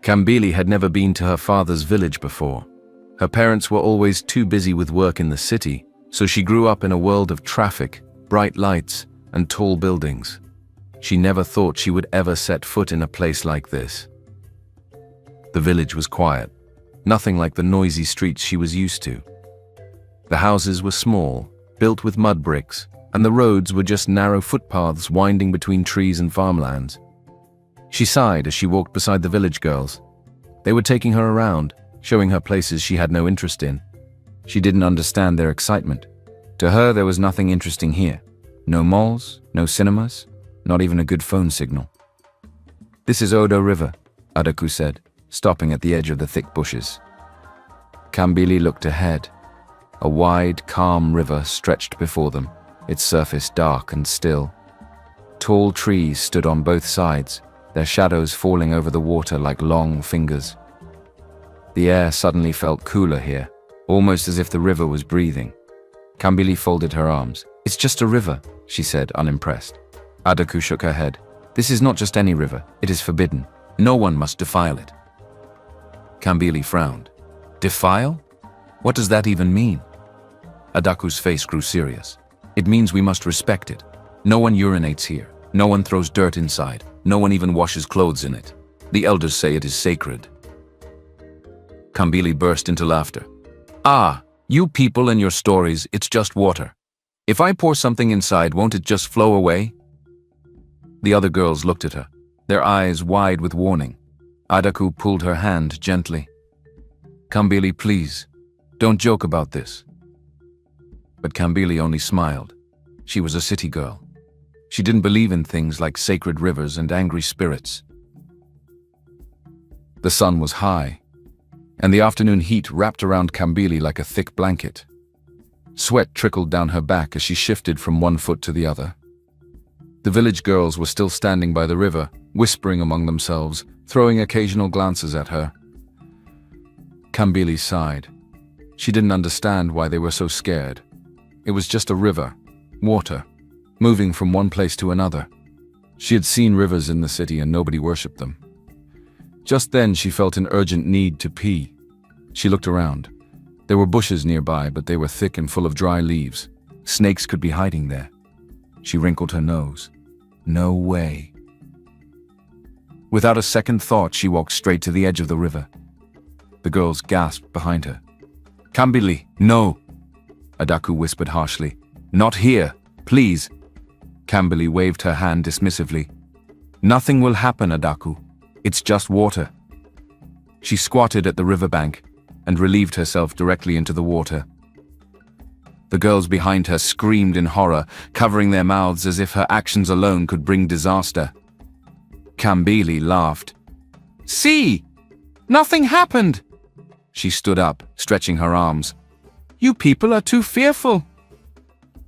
Kambili had never been to her father's village before. Her parents were always too busy with work in the city, so she grew up in a world of traffic, bright lights, and tall buildings. She never thought she would ever set foot in a place like this. The village was quiet, nothing like the noisy streets she was used to. The houses were small, built with mud bricks, and the roads were just narrow footpaths winding between trees and farmlands. She sighed as she walked beside the village girls. They were taking her around, showing her places she had no interest in. She didn't understand their excitement. To her, there was nothing interesting here. No malls, no cinemas, not even a good phone signal. "This is Odoh River," Adaku said, stopping at the edge of the thick bushes. Kambili looked ahead. A wide, calm river stretched before them, its surface dark and still. Tall trees stood on both sides, their shadows falling over the water like long fingers. The air suddenly felt cooler here, almost as if the river was breathing. Kambili folded her arms. "It's just a river," she said, unimpressed. Adaku shook her head. "This is not just any river. It is forbidden. No one must defile it." Kambili frowned. "Defile? What does that even mean?" Adaku's face grew serious. "It means we must respect it. No one urinates here. No one throws dirt inside. No one even washes clothes in it. The elders say it is sacred." Kambili burst into laughter. "Ah, you people and your stories, it's just water. If I pour something inside, won't it just flow away?" The other girls looked at her, their eyes wide with warning. Adaku pulled her hand gently. "Kambili, please, don't joke about this." But Kambili only smiled. She was a city girl. She didn't believe in things like sacred rivers and angry spirits. The sun was high, and the afternoon heat wrapped around Kambili like a thick blanket. Sweat trickled down her back as she shifted from one foot to the other. The village girls were still standing by the river, whispering among themselves, throwing occasional glances at her. Kambili sighed. She didn't understand why they were so scared. It was just a river, water, moving from one place to another. She had seen rivers in the city and nobody worshipped them. Just then she felt an urgent need to pee. She looked around. There were bushes nearby, but they were thick and full of dry leaves. Snakes could be hiding there. She wrinkled her nose. No way. Without a second thought, she walked straight to the edge of the river. The girls gasped behind her. "Kambili, no!" Adaku whispered harshly. "Not here, please." Kambili waved her hand dismissively. "Nothing will happen, Adaku. It's just water." She squatted at the riverbank and relieved herself directly into the water. The girls behind her screamed in horror, covering their mouths as if her actions alone could bring disaster. Kambili laughed. "See! Nothing happened!" She stood up, stretching her arms. "You people are too fearful."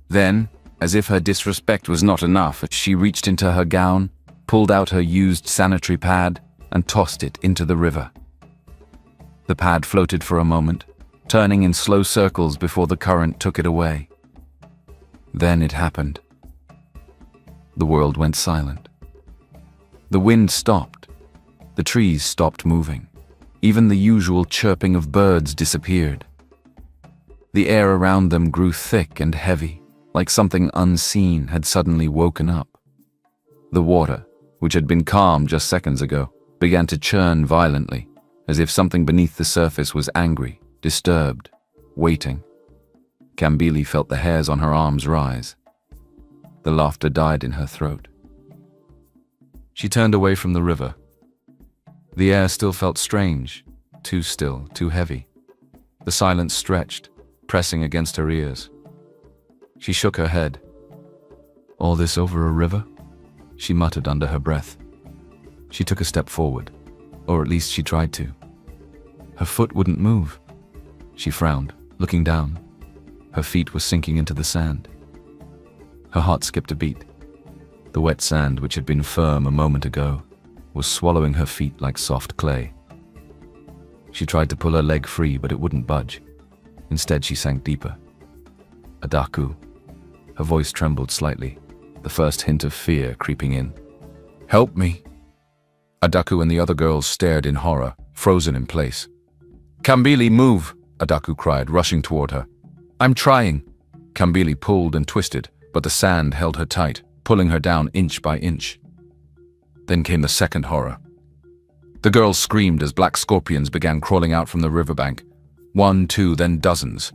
Then, as if her disrespect was not enough, she reached into her gown, pulled out her used sanitary pad, and tossed it into the river. The pad floated for a moment, turning in slow circles before the current took it away. Then it happened. The world went silent. The wind stopped. The trees stopped moving. Even the usual chirping of birds disappeared. The air around them grew thick and heavy, like something unseen had suddenly woken up. The water, which had been calm just seconds ago, began to churn violently, as if something beneath the surface was angry, disturbed, waiting. Kambili felt the hairs on her arms rise. The laughter died in her throat. She turned away from the river. The air still felt strange, too still, too heavy. The silence stretched, pressing against her ears. She shook her head. "All this over a river?" she muttered under her breath. She took a step forward, or at least she tried to. Her foot wouldn't move. She frowned, looking down. Her feet were sinking into the sand. Her heart skipped a beat. The wet sand, which had been firm a moment ago, was swallowing her feet like soft clay. She tried to pull her leg free, but it wouldn't budge. Instead, she sank deeper. "Adaku." Her voice trembled slightly, the first hint of fear creeping in. "Help me." Adaku and the other girls stared in horror, frozen in place. "Kambili, move!" Adaku cried, rushing toward her. "I'm trying." Kambili pulled and twisted, but the sand held her tight, pulling her down inch by inch. Then came the second horror. The girls screamed as black scorpions began crawling out from the riverbank. 1, 2, then dozens.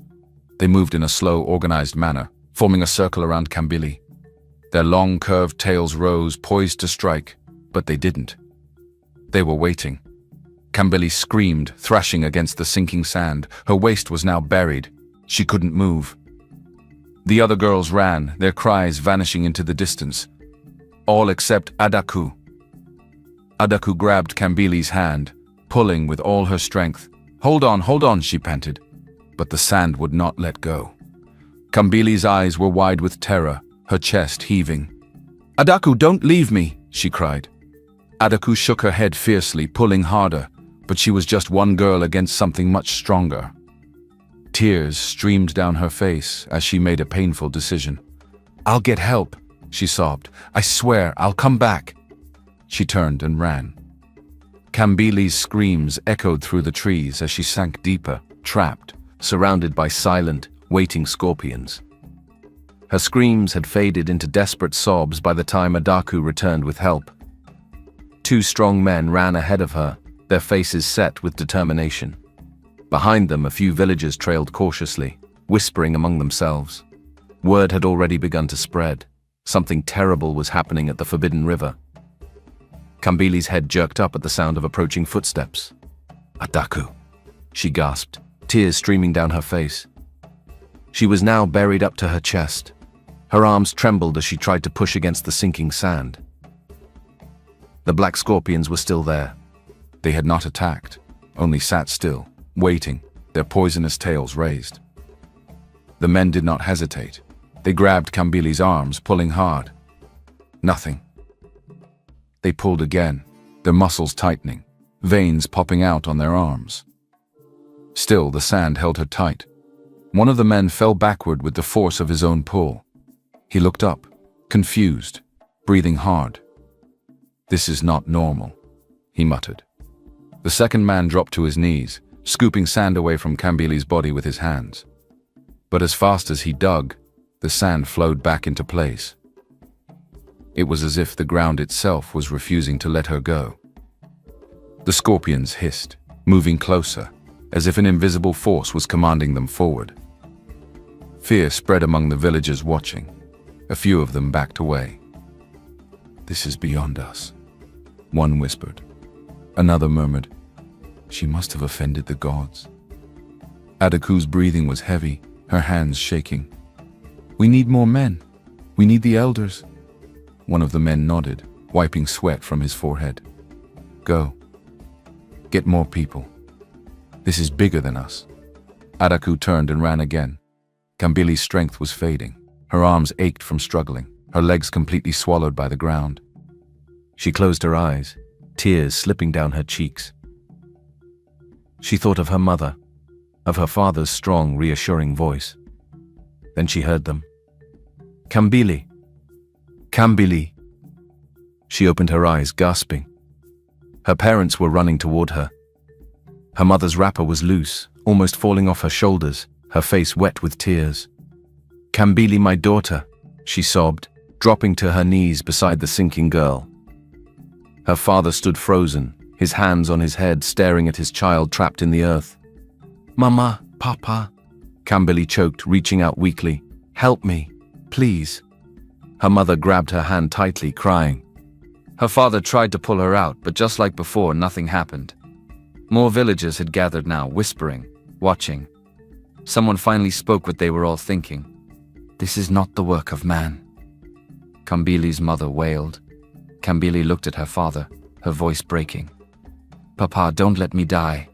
They moved in a slow, organized manner, forming a circle around Kambili. Their long, curved tails rose, poised to strike, but they didn't. They were waiting. Kambili screamed, thrashing against the sinking sand. Her waist was now buried. She couldn't move. The other girls ran, their cries vanishing into the distance. All except Adaku. Adaku grabbed Kambili's hand, pulling with all her strength. Hold on, she panted. But the sand would not let go. Kambili's eyes were wide with terror, her chest heaving. "Adaku, don't leave me," she cried. Adaku shook her head fiercely, pulling harder, but she was just one girl against something much stronger. Tears streamed down her face as she made a painful decision. "I'll get help," she sobbed. "I swear, I'll come back." She turned and ran. Kambili's screams echoed through the trees as she sank deeper, trapped, surrounded by silent, waiting scorpions. Her screams had faded into desperate sobs by the time Adaku returned with help. 2 strong men ran ahead of her, their faces set with determination. Behind them, a few villagers trailed cautiously, whispering among themselves. Word had already begun to spread. Something terrible was happening at the Forbidden River. Kambili's head jerked up at the sound of approaching footsteps. "Adaku," she gasped, tears streaming down her face. She was now buried up to her chest. Her arms trembled as she tried to push against the sinking sand. The black scorpions were still there. They had not attacked, only sat still, waiting, their poisonous tails raised. The men did not hesitate. They grabbed Kambili's arms, pulling hard. Nothing. They pulled again, their muscles tightening, veins popping out on their arms. Still, the sand held her tight. One of the men fell backward with the force of his own pull. He looked up, confused, breathing hard. "This is not normal," he muttered. The second man dropped to his knees, scooping sand away from Kambili's body with his hands. But as fast as he dug, the sand flowed back into place. It was as if the ground itself was refusing to let her go. The scorpions hissed, moving closer, as if an invisible force was commanding them forward. Fear spread among the villagers watching. A few of them backed away. "This is beyond us," one whispered. Another murmured, "She must have offended the gods." Adaku's breathing was heavy, her hands shaking. "We need more men. We need the elders." One of the men nodded, wiping sweat from his forehead. "Go. Get more people. This is bigger than us." Adaku turned and ran again. Kambili's strength was fading. Her arms ached from struggling, her legs completely swallowed by the ground. She closed her eyes, tears slipping down her cheeks. She thought of her mother, of her father's strong, reassuring voice. Then she heard them. "Kambili! Kambili!" She opened her eyes, gasping. Her parents were running toward her. Her mother's wrapper was loose, almost falling off her shoulders, her face wet with tears. "Kambili, my daughter," she sobbed, dropping to her knees beside the sinking girl. Her father stood frozen, his hands on his head, staring at his child trapped in the earth. "Mama, Papa," Kambili choked, reaching out weakly. "Help me, please." Her mother grabbed her hand tightly, crying. Her father tried to pull her out, but just like before, nothing happened. More villagers had gathered now, whispering, watching. Someone finally spoke what they were all thinking. "This is not the work of man." Kambili's mother wailed. Kambili looked at her father, her voice breaking. "Papa, don't let me die."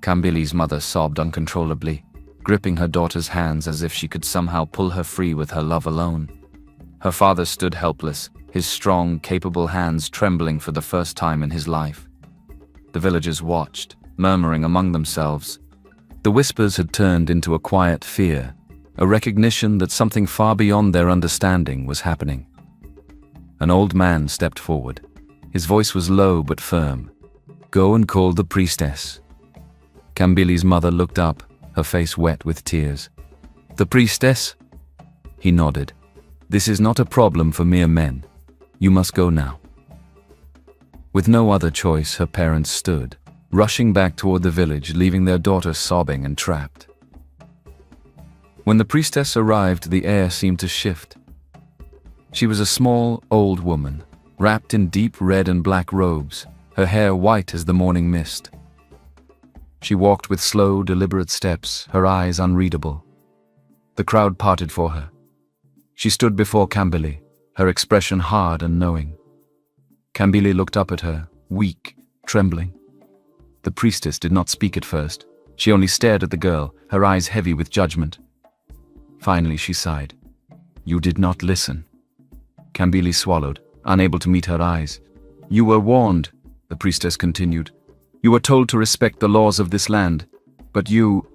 Kambili's mother sobbed uncontrollably, gripping her daughter's hands as if she could somehow pull her free with her love alone. Her father stood helpless, his strong, capable hands trembling for the first time in his life. The villagers watched, murmuring among themselves. The whispers had turned into a quiet fear, a recognition that something far beyond their understanding was happening. An old man stepped forward, His voice was low but firm. "Go and call the priestess." Kambili's mother looked up, her face wet with tears. "The priestess?" He nodded. "This is not a problem for mere men. You must go now." With no other choice, her parents stood, rushing back toward the village, leaving their daughter sobbing and trapped. When the priestess arrived, the air seemed to shift. She was a small, old woman, wrapped in deep red and black robes, her hair white as the morning mist. She walked with slow, deliberate steps, her eyes unreadable. The crowd parted for her. She stood before Kambili, her expression hard and knowing. Kambili looked up at her, weak, trembling. The priestess did not speak at first. She only stared at the girl, her eyes heavy with judgment. Finally she sighed. "You did not listen." Kambili swallowed, unable to meet her eyes. "You were warned," the priestess continued. "You were told to respect the laws of this land. But you—"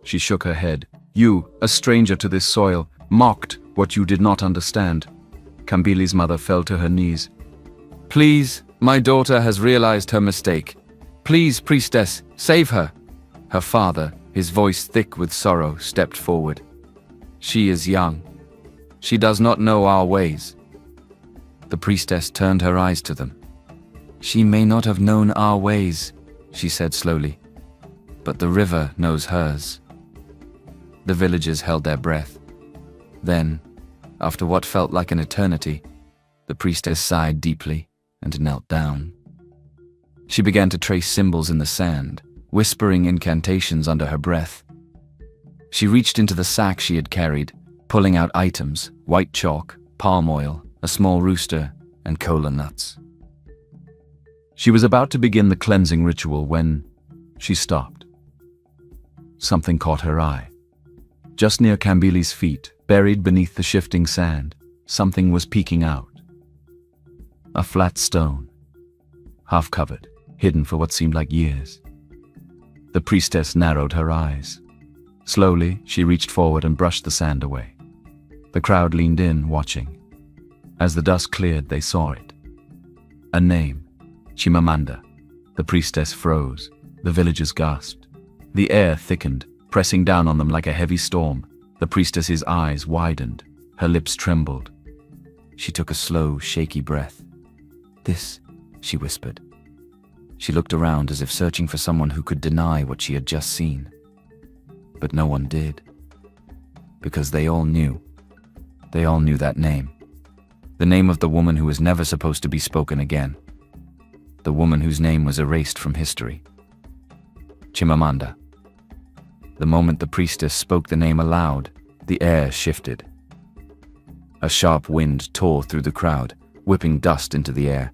She shook her head. "You, a stranger to this soil, mocked what you did not understand." Kambili's mother fell to her knees. "Please, my daughter has realized her mistake. Please, priestess, save her." Her father, his voice thick with sorrow, stepped forward. "She is young. She does not know our ways." The priestess turned her eyes to them. "She may not have known our ways," she said slowly, "but the river knows hers." The villagers held their breath. Then, after what felt like an eternity, the priestess sighed deeply and knelt down. She began to trace symbols in the sand, whispering incantations under her breath. She reached into the sack she had carried, pulling out items: white chalk, palm oil, a small rooster, and kola nuts. She was about to begin the cleansing ritual when she stopped. Something caught her eye. Just near Kambili's feet, buried beneath the shifting sand, something was peeking out. A flat stone, half covered, hidden for what seemed like years. The priestess narrowed her eyes. Slowly, she reached forward and brushed the sand away. The crowd leaned in, watching. As the dust cleared, they saw it. A name, Chimamanda. The priestess froze. The villagers gasped. The air thickened, pressing down on them like a heavy storm. The priestess's eyes widened. Her lips trembled. She took a slow, shaky breath. "This," she whispered. She looked around as if searching for someone who could deny what she had just seen. But no one did. Because they all knew. They all knew that name. The name of the woman who was never supposed to be spoken again. The woman whose name was erased from history. Chimamanda. The moment the priestess spoke the name aloud, the air shifted. A sharp wind tore through the crowd, whipping dust into the air.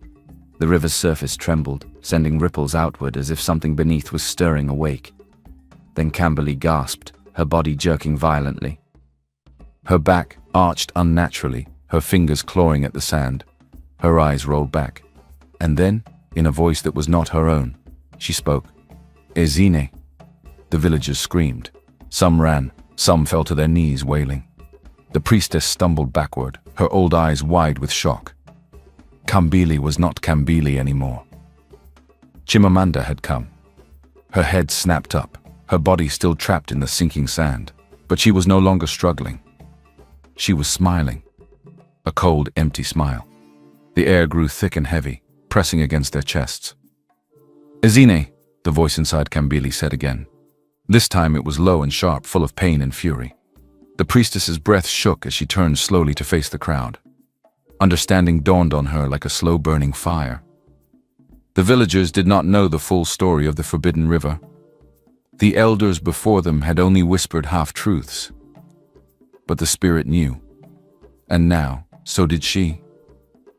The river's surface trembled, sending ripples outward as if something beneath was stirring awake. Then Kambili gasped, her body jerking violently. Her back arched unnaturally, her fingers clawing at the sand. Her eyes rolled back. And then, in a voice that was not her own, she spoke. "Ezine." The villagers screamed. Some ran, some fell to their knees wailing. The priestess stumbled backward, her old eyes wide with shock. Kambili was not Kambili anymore. Chimamanda had come. Her head snapped up, her body still trapped in the sinking sand, but she was no longer struggling. She was smiling. A cold, empty smile. The air grew thick and heavy, pressing against their chests. "Ezine," the voice inside Kambili said again. This time it was low and sharp, full of pain and fury. The priestess's breath shook as she turned slowly to face the crowd. Understanding dawned on her like a slow-burning fire. The villagers did not know the full story of the Forbidden River. The elders before them had only whispered half-truths. But the spirit knew. And now, so did she.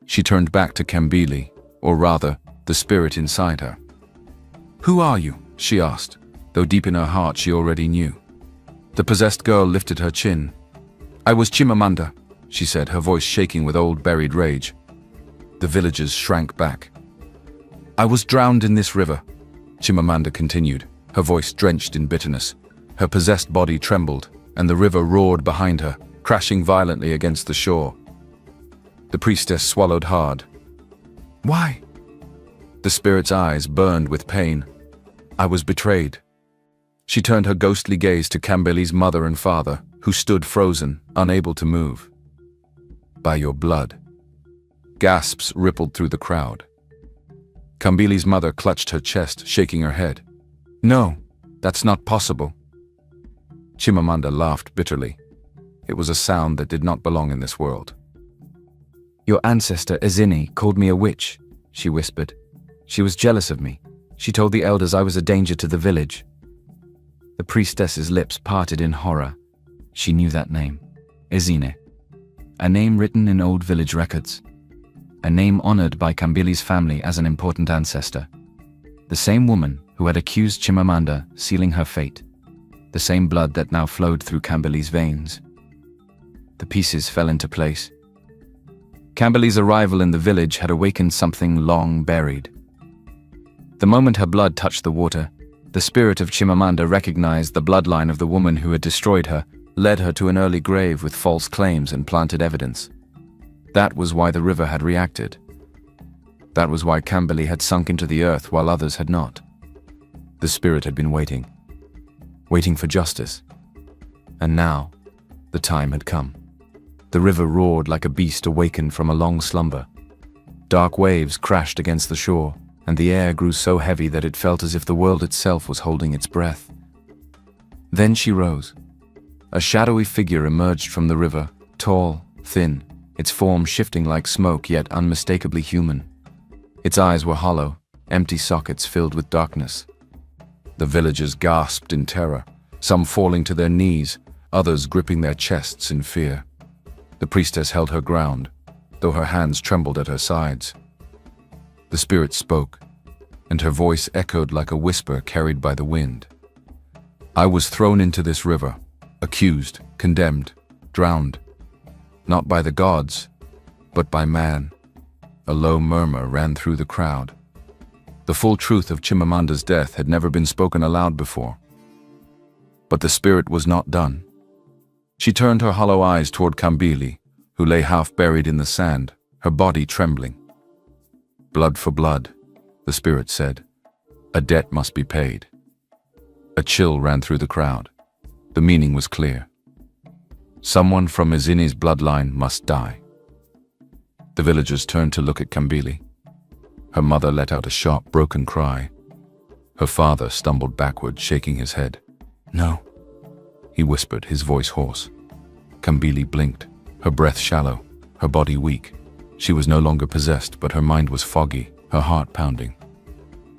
She turned back to Kambili, or rather, the spirit inside her. "Who are you?" she asked, though deep in her heart she already knew. The possessed girl lifted her chin. "I was Chimamanda," she said, her voice shaking with old buried rage. The villagers shrank back. "I was drowned in this river," Chimamanda continued, her voice drenched in bitterness. Her possessed body trembled, and the river roared behind her, crashing violently against the shore. The priestess swallowed hard. "Why?" The spirit's eyes burned with pain. I was betrayed. She turned her ghostly gaze to Kambili's mother and father, who stood frozen, unable to move. By your blood. Gasps rippled through the crowd. Kambili's mother clutched her chest, shaking her head. No, that's not possible. Chimamanda laughed bitterly. It was a sound that did not belong in this world. Your ancestor, Izini, called me a witch, she whispered. She was jealous of me. She told the elders I was a danger to the village. The priestess's lips parted in horror. She knew that name. Izini. A name written in old village records. A name honored by Kambili's family as an important ancestor. The same woman who had accused Chimamanda, sealing her fate. The same blood that now flowed through Kambili's veins. The pieces fell into place. Kambili's arrival in the village had awakened something long buried. The moment her blood touched the water, the spirit of Chimamanda recognized the bloodline of the woman who had destroyed her, led her to an early grave with false claims and planted evidence. That was why the river had reacted. That was why Kambili had sunk into the earth while others had not. The spirit had been waiting for justice. And now, the time had come. The river roared like a beast awakened from a long slumber. Dark waves crashed against the shore, and the air grew so heavy that it felt as if the world itself was holding its breath. Then she rose. A shadowy figure emerged from the river, tall, thin, its form shifting like smoke yet unmistakably human. Its eyes were hollow, empty sockets filled with darkness. The villagers gasped in terror, some falling to their knees, others gripping their chests in fear. The priestess held her ground, though her hands trembled at her sides. The spirit spoke, and her voice echoed like a whisper carried by the wind. I was thrown into this river, accused, condemned, drowned. Not by the gods, but by man. A low murmur ran through the crowd. The full truth of Chimamanda's death had never been spoken aloud before. But the spirit was not done. She turned her hollow eyes toward Kambili, who lay half buried in the sand, her body trembling. Blood for blood, the spirit said. A debt must be paid. A chill ran through the crowd. The meaning was clear. Someone from Izini's bloodline must die. The villagers turned to look at Kambili. Her mother let out a sharp, broken cry. Her father stumbled backward, shaking his head. No, he whispered, his voice hoarse. Kambili blinked, her breath shallow, her body weak. She was no longer possessed, but her mind was foggy, her heart pounding.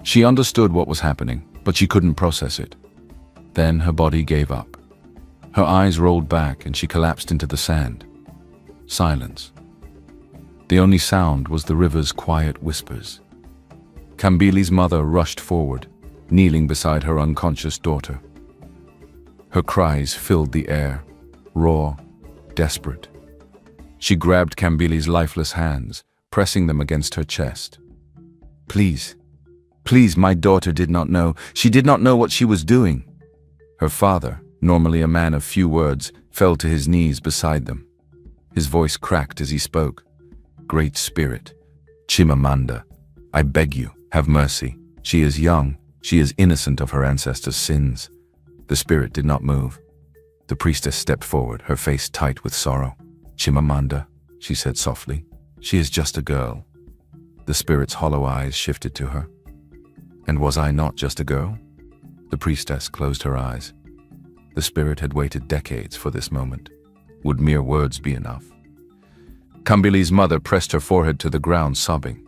She understood what was happening, but she couldn't process it. Then her body gave up. Her eyes rolled back and she collapsed into the sand. Silence. The only sound was the river's quiet whispers. Kambili's mother rushed forward, kneeling beside her unconscious daughter. Her cries filled the air, raw, desperate. She grabbed Kambili's lifeless hands, pressing them against her chest. Please, please, my daughter did not know. She did not know what she was doing. Her father, normally a man of few words, fell to his knees beside them. His voice cracked as he spoke. Great Spirit, Chimamanda, I beg you, have mercy. She is young. She is innocent of her ancestors' sins. The spirit did not move. The priestess stepped forward, her face tight with sorrow. Chimamanda, she said softly, she is just a girl. The spirit's hollow eyes shifted to her. And was I not just a girl? The priestess closed her eyes. The spirit had waited decades for this moment. Would mere words be enough? Kambili's mother pressed her forehead to the ground, sobbing.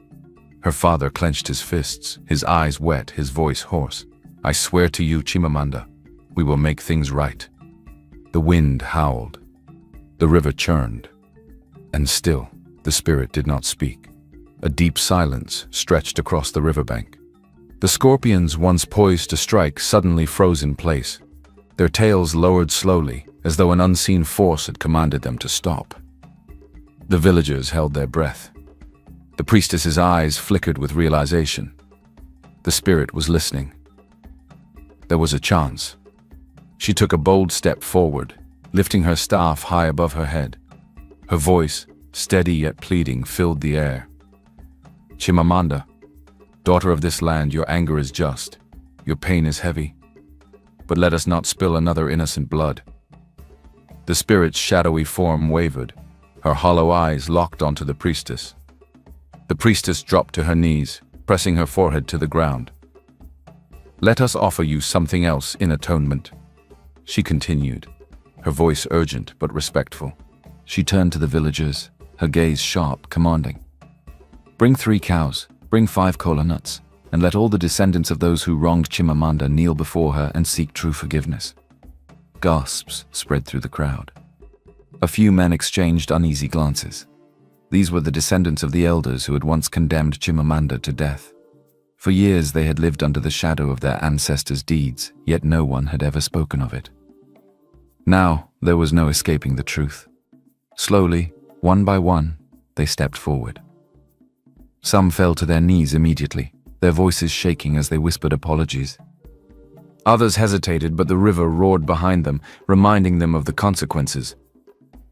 Her father clenched his fists, his eyes wet, his voice hoarse. I swear to you, Chimamanda, we will make things right. The wind howled. The river churned. And still, the spirit did not speak. A deep silence stretched across the riverbank. The scorpions, once poised to strike, suddenly froze in place. Their tails lowered slowly, as though an unseen force had commanded them to stop. The villagers held their breath. The priestess's eyes flickered with realization. The spirit was listening. There was a chance. She took a bold step forward, lifting her staff high above her head. Her voice, steady yet pleading, filled the air. Chimamanda, Daughter of this land, your anger is just. Your pain is heavy. But let us not spill another innocent blood." The spirit's shadowy form wavered. Her hollow eyes locked onto the priestess. The priestess dropped to her knees, pressing her forehead to the ground. "Let us offer you something else in atonement," she continued, her voice urgent but respectful. She turned to the villagers, her gaze sharp, commanding. "Bring 3 cows, bring 5 kola nuts, and let all the descendants of those who wronged Chimamanda kneel before her and seek true forgiveness." Gasps spread through the crowd. A few men exchanged uneasy glances. These were the descendants of the elders who had once condemned Chimamanda to death. For years they had lived under the shadow of their ancestors' deeds, yet no one had ever spoken of it. Now there was no escaping the truth. Slowly, one by one, they stepped forward. Some fell to their knees immediately, their voices shaking as they whispered apologies. Others hesitated, but the river roared behind them, reminding them of the consequences.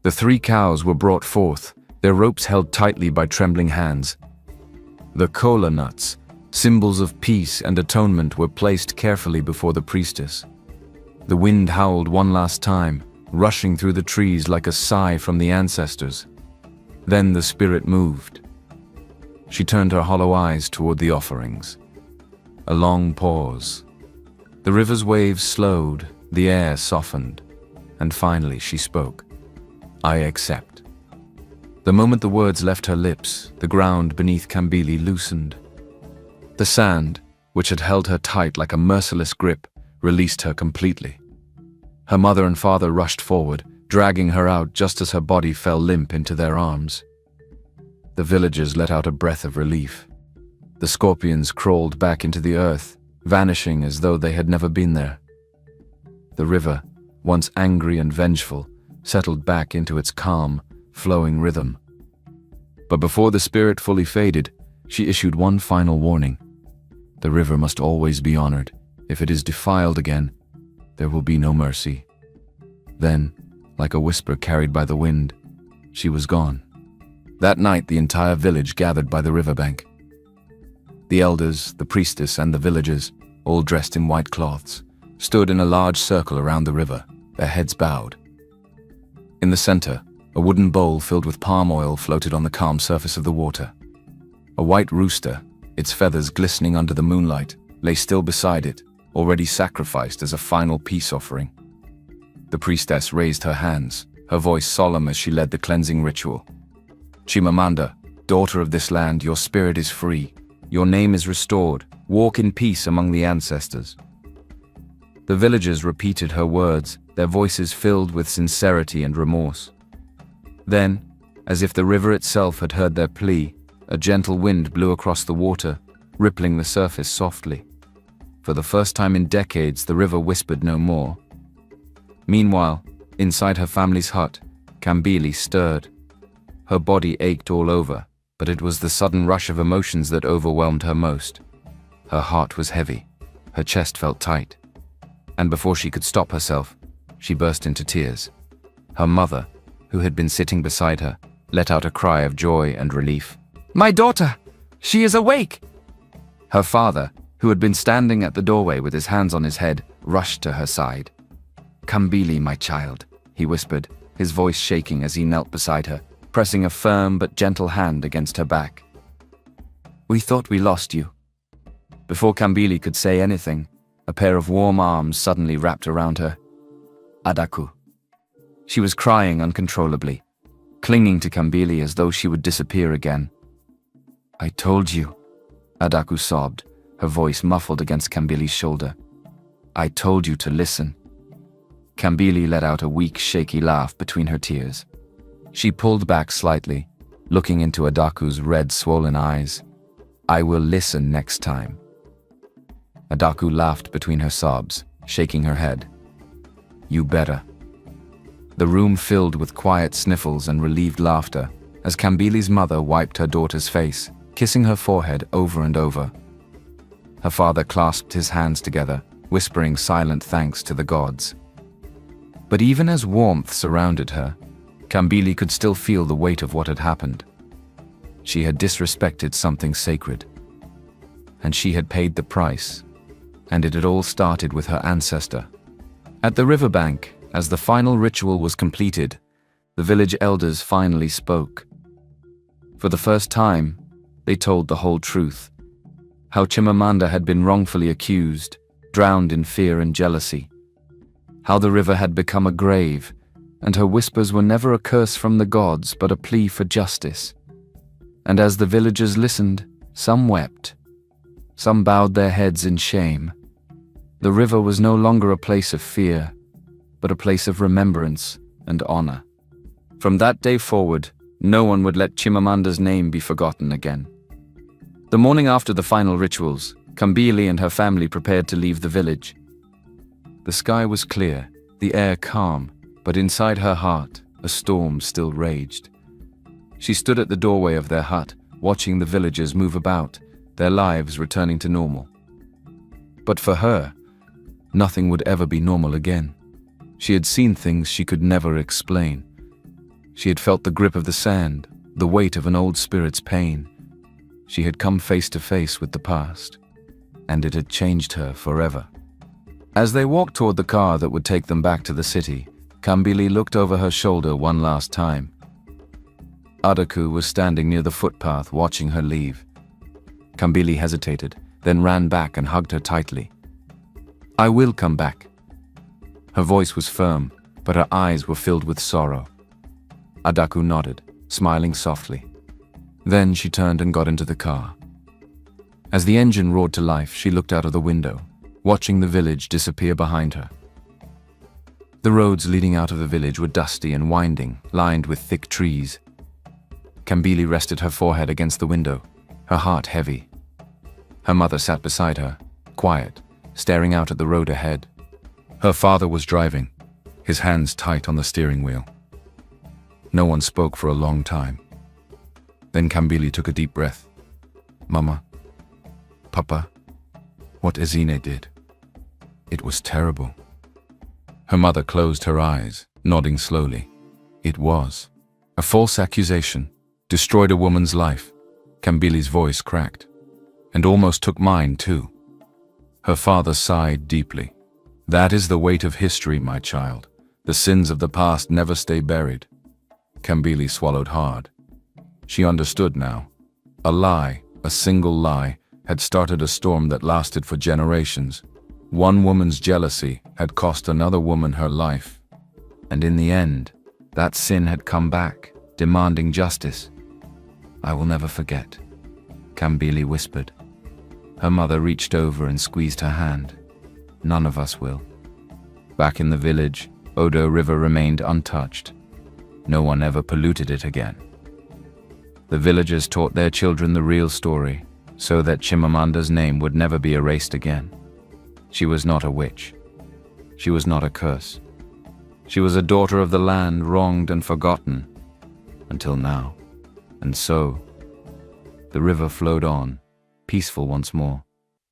The 3 cows were brought forth, their ropes held tightly by trembling hands. The kola nuts, symbols of peace and atonement, were placed carefully before the priestess. The wind howled one last time, rushing through the trees like a sigh from the ancestors. Then the spirit moved. She turned her hollow eyes toward the offerings. A long pause. The river's waves slowed, the air softened, and finally she spoke. "I accept." The moment the words left her lips, the ground beneath Kambili loosened. The sand, which had held her tight like a merciless grip, released her completely. Her mother and father rushed forward, dragging her out just as her body fell limp into their arms. The villagers let out a breath of relief. The scorpions crawled back into the earth, vanishing as though they had never been there. The river, once angry and vengeful, settled back into its calm, flowing rhythm. But before the spirit fully faded, she issued one final warning. The river must always be honored. If it is defiled again, there will be no mercy. Then, like a whisper carried by the wind, she was gone. That night, the entire village gathered by the riverbank. The elders, the priestess, and the villagers, all dressed in white cloths, stood in a large circle around the river, their heads bowed. In the center, a wooden bowl filled with palm oil floated on the calm surface of the water. A white rooster, its feathers glistening under the moonlight, lay still beside it, already sacrificed as a final peace offering. The priestess raised her hands, her voice solemn as she led the cleansing ritual. "Chimamanda, daughter of this land, your spirit is free. Your name is restored. Walk in peace among the ancestors." The villagers repeated her words, their voices filled with sincerity and remorse. Then, as if the river itself had heard their plea, a gentle wind blew across the water, rippling the surface softly. For the first time in decades, the river whispered no more. Meanwhile, inside her family's hut, Kambili stirred. Her body ached all over, but it was the sudden rush of emotions that overwhelmed her most. Her heart was heavy, her chest felt tight, and before she could stop herself, she burst into tears. Her mother, who had been sitting beside her, let out a cry of joy and relief. "My daughter! She is awake!" Her father, who had been standing at the doorway with his hands on his head, rushed to her side. "Kambili, my child," he whispered, his voice shaking as he knelt beside her, pressing a firm but gentle hand against her back. "We thought we lost you." Before Kambili could say anything, a pair of warm arms suddenly wrapped around her. "Adaku." She was crying uncontrollably, clinging to Kambili as though she would disappear again. "I told you," Adaku sobbed, her voice muffled against Kambili's shoulder. "I told you to listen." Kambili let out a weak, shaky laugh between her tears. She pulled back slightly, looking into Adaku's red, swollen eyes. "I will listen next time." Adaku laughed between her sobs, shaking her head. "You better." The room filled with quiet sniffles and relieved laughter as Kambili's mother wiped her daughter's face, kissing her forehead over and over. Her father clasped his hands together, whispering silent thanks to the gods. But even as warmth surrounded her, Kambili could still feel the weight of what had happened. She had disrespected something sacred. and she had paid the price. And it had all started with her ancestor. At the riverbank, as the final ritual was completed, the village elders finally spoke. For the first time, they told the whole truth. How Chimamanda had been wrongfully accused, drowned in fear and jealousy. How the river had become a grave, and her whispers were never a curse from the gods but a plea for justice. And as the villagers listened, some wept. Some bowed their heads in shame. The river was no longer a place of fear, but a place of remembrance and honor. From that day forward, no one would let Chimamanda's name be forgotten again. The morning after the final rituals, Kambili and her family prepared to leave the village. The sky was clear, the air calm, but inside her heart, a storm still raged. She stood at the doorway of their hut, watching the villagers move about, their lives returning to normal. But for her, nothing would ever be normal again. She had seen things she could never explain. She had felt the grip of the sand, the weight of an old spirit's pain. She had come face to face with the past, and it had changed her forever. As they walked toward the car that would take them back to the city, Kambili looked over her shoulder one last time. Adaku was standing near the footpath watching her leave. Kambili hesitated, then ran back and hugged her tightly. "I will come back." Her voice was firm, but her eyes were filled with sorrow. Adaku nodded, smiling softly. Then she turned and got into the car. As the engine roared to life, she looked out of the window, watching the village disappear behind her. The roads leading out of the village were dusty and winding, lined with thick trees. Kambili rested her forehead against the window, her heart heavy. Her mother sat beside her, quiet, staring out at the road ahead. Her father was driving, his hands tight on the steering wheel. No one spoke for a long time. Then Kambili took a deep breath. "Mama, Papa, what Ezine did, it was terrible." Her mother closed her eyes, nodding slowly. It was. A false accusation destroyed a woman's life. Kambili's voice cracked, and almost took mine too. Her father sighed deeply. "That is the weight of history, my child. The sins of the past never stay buried." Kambili swallowed hard. She understood now. A lie, a single lie, had started a storm that lasted for generations. One woman's jealousy had cost another woman her life. And in the end, that sin had come back, demanding justice. "I will never forget," Kambili whispered. Her mother reached over and squeezed her hand. "None of us will." Back in the village, Odoh River remained untouched. No one ever polluted it again. The villagers taught their children the real story, so that Chimamanda's name would never be erased again. She was not a witch. She was not a curse. She was a daughter of the land, wronged and forgotten, until now. And so, the river flowed on, peaceful once more.